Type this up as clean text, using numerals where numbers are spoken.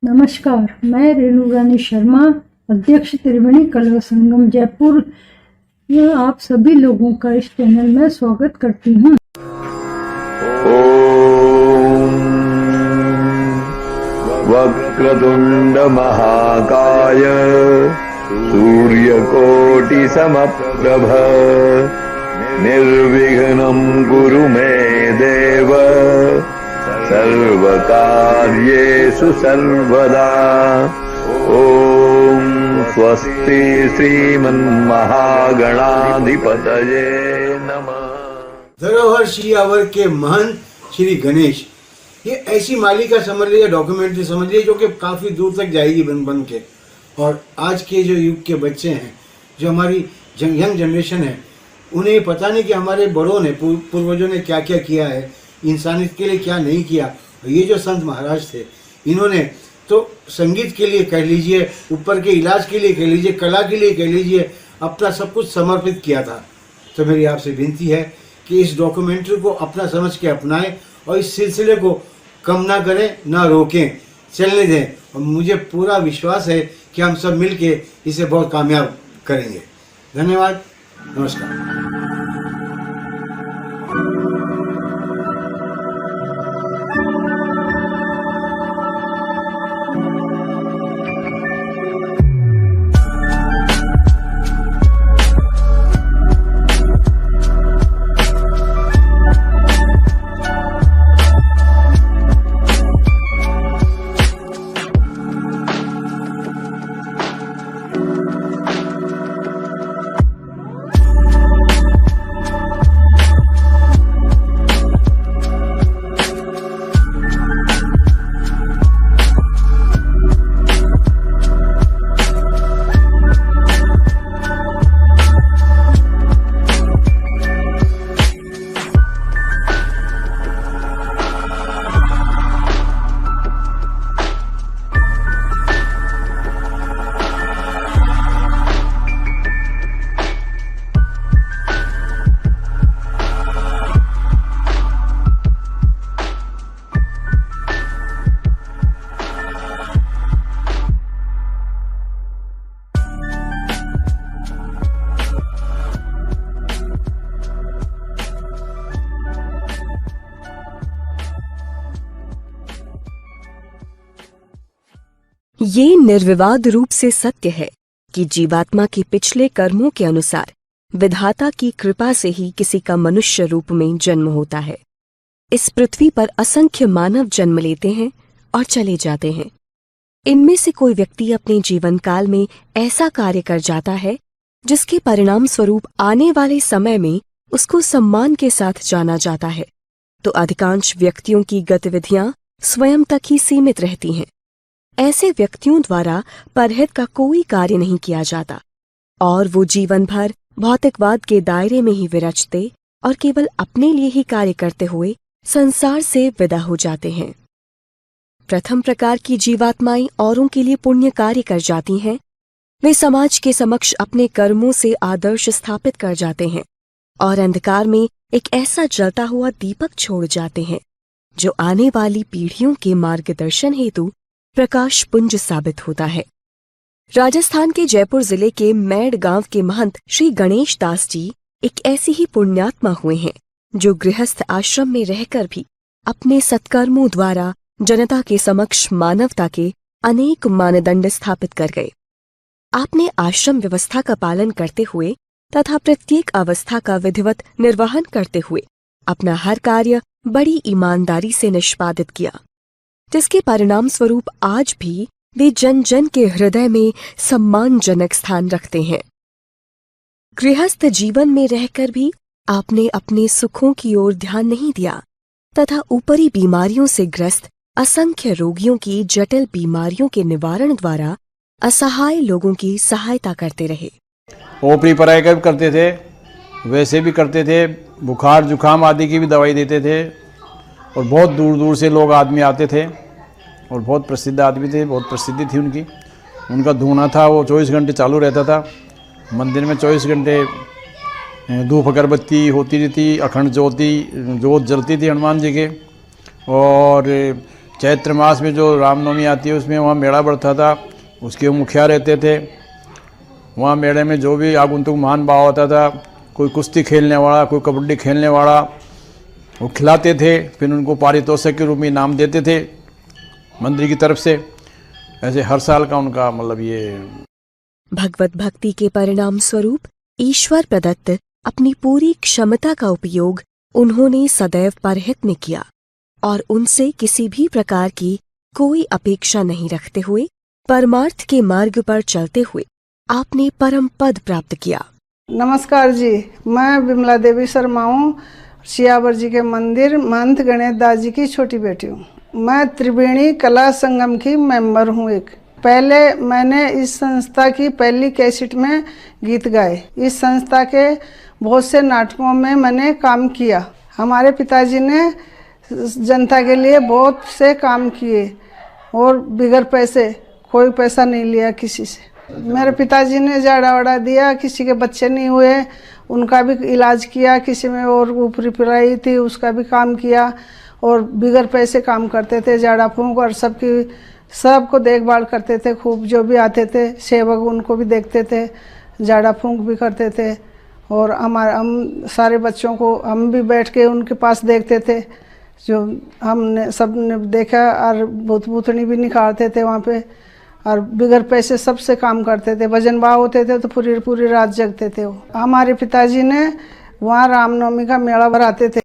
नमस्कार, मैं रेणु रानी शर्मा, अध्यक्ष त्रिवेणी कला संगम जयपुर। आप सभी लोगों का इस चैनल में स्वागत करती हूँ। वक्रतुंड महाकाय सूर्यकोटि समप्रभ निर्विघ्नं कुरु मे देव सर्वकार्येषु सर्वदा। ओम स्वस्ति श्रीमन्महागणाधिपतये नमः। धरोहर श्री अवर के महंत श्री गणेश, ये ऐसी मालिका समझ लीजिए, डॉक्यूमेंट्री समझ लीजिए, जो कि काफी दूर तक जाएगी बन के। और आज के जो युग के बच्चे हैं, जो हमारी यंग जनरेशन है, उन्हें पता नहीं कि हमारे बड़ों ने, पूर्वजों ने क्या क्या किया है, इंसानियत के लिए क्या नहीं किया। और ये जो संत महाराज थे, इन्होंने तो संगीत के लिए कह लीजिए, ऊपर के इलाज के लिए कह लीजिए, कला के लिए कह लीजिए, अपना सब कुछ समर्पित किया था। तो मेरी आपसे विनती है कि इस डॉक्यूमेंट्री को अपना समझ के अपनाएं और इस सिलसिले को कम ना करें, ना रोकें, चलने दें। और मुझे पूरा विश्वास है कि हम सब मिलके इसे बहुत कामयाब करेंगे। धन्यवाद, नमस्कार। ये निर्विवाद रूप से सत्य है कि जीवात्मा के पिछले कर्मों के अनुसार विधाता की कृपा से ही किसी का मनुष्य रूप में जन्म होता है। इस पृथ्वी पर असंख्य मानव जन्म लेते हैं और चले जाते हैं। इनमें से कोई व्यक्ति अपने जीवन काल में ऐसा कार्य कर जाता है जिसके परिणाम स्वरूप आने वाले समय में उसको सम्मान के साथ जाना जाता है, तो अधिकांश व्यक्तियों की गतिविधियां स्वयं तक ही सीमित रहती हैं। ऐसे व्यक्तियों द्वारा परहित का कोई कार्य नहीं किया जाता और वो जीवन भर भौतिकवाद के दायरे में ही विरचते और केवल अपने लिए ही कार्य करते हुए संसार से विदा हो जाते हैं। प्रथम प्रकार की जीवात्माएं औरों के लिए पुण्य कार्य कर जाती हैं। वे समाज के समक्ष अपने कर्मों से आदर्श स्थापित कर जाते हैं और अंधकार में एक ऐसा जलता हुआ दीपक छोड़ जाते हैं जो आने वाली पीढ़ियों के मार्गदर्शन हेतु प्रकाश पुंज साबित होता है। राजस्थान के जयपुर जिले के मैड गांव के महंत श्री गणेश दास जी एक ऐसी ही पुण्यात्मा हुए हैं जो गृहस्थ आश्रम में रहकर भी अपने सत्कर्मों द्वारा जनता के समक्ष मानवता के अनेक मानदंड स्थापित कर गए। आपने आश्रम व्यवस्था का पालन करते हुए तथा प्रत्येक अवस्था का विधिवत निर्वहन करते हुए अपना हर कार्य बड़ी ईमानदारी से निष्पादित किया, जिसके परिणाम स्वरूप आज भी वे जन जन के हृदय में सम्मानजनक स्थान रखते हैं। गृहस्थ जीवन में रहकर भी आपने अपने सुखों की ओर ध्यान नहीं दिया तथा ऊपरी बीमारियों से ग्रस्त असंख्य रोगियों की जटिल बीमारियों के निवारण द्वारा असहाय लोगों की सहायता करते रहे। ओपरी पराई का भी करते थे, वैसे भी करते थे, बुखार जुखाम आदि की भी दवाई देते थे और बहुत दूर दूर से लोग आदमी आते थे और बहुत प्रसिद्ध आदमी थे, बहुत प्रसिद्धि थी उनकी। उनका धूना था वो 24 घंटे चालू रहता था। मंदिर में 24 घंटे धूप अगरबत्ती होती रहती, अखंड ज्योत जलती थी हनुमान जी के। और चैत्र मास में जो रामनवमी आती है उसमें वहाँ मेला बढ़ता था, उसके मुखिया रहते थे। वहाँ मेले में जो भी आगंतुक महान भाव होता था, कोई कुश्ती खेलने वाला, कोई कबड्डी खेलने वाला, वो खिलाते थे, फिर उनको पारितोषिक के रूप में इनाम देते थे मंदिर की तरफ से। ऐसे हर साल का उनका मतलब ये। भगवत भक्ति के परिणाम स्वरूप ईश्वर प्रदत्त अपनी पूरी क्षमता का उपयोग उन्होंने सदैव परहित में किया और उनसे किसी भी प्रकार की कोई अपेक्षा नहीं रखते हुए परमार्थ के मार्ग पर चलते हुए आपने परम पद प्राप्त किया। नमस्कार जी, मैं विमला देवी शर्मा हूँ, सियावर जी के मंदिर महंत गणेश दास जी की छोटी बेटी हूँ। मैं त्रिवेणी कला संगम की मेंबर हूँ। एक पहले मैंने इस संस्था की पहली कैसेट में गीत गाए। इस संस्था के बहुत से नाटकों में मैंने काम किया। हमारे पिताजी ने जनता के लिए बहुत से काम किए और बिगैर पैसे, कोई पैसा नहीं लिया किसी से। मेरे पिताजी ने झाड़ा वाड़ा दिया, किसी के बच्चे नहीं हुए उनका भी इलाज किया, किसी में और ऊपरी पिराई थी उसका भी काम किया और बिगैर पैसे काम करते थे। झाड़ा फूंक और सबको देखभाल करते थे खूब। जो भी आते थे सेवक उनको भी देखते थे, झाड़ा फूंक भी करते थे और हम सारे बच्चों को हम भी बैठ के उनके पास देखते थे। जो हमने सबने देखा और भूत भूतनी भी निकालते थे वहाँ पे और बिगैर पैसे सबसे काम करते थे। भजन भाव होते थे तो पूरी पूरी रात जगते थे वो। हमारे पिताजी ने वहाँ रामनवमी का मेला भराते थे।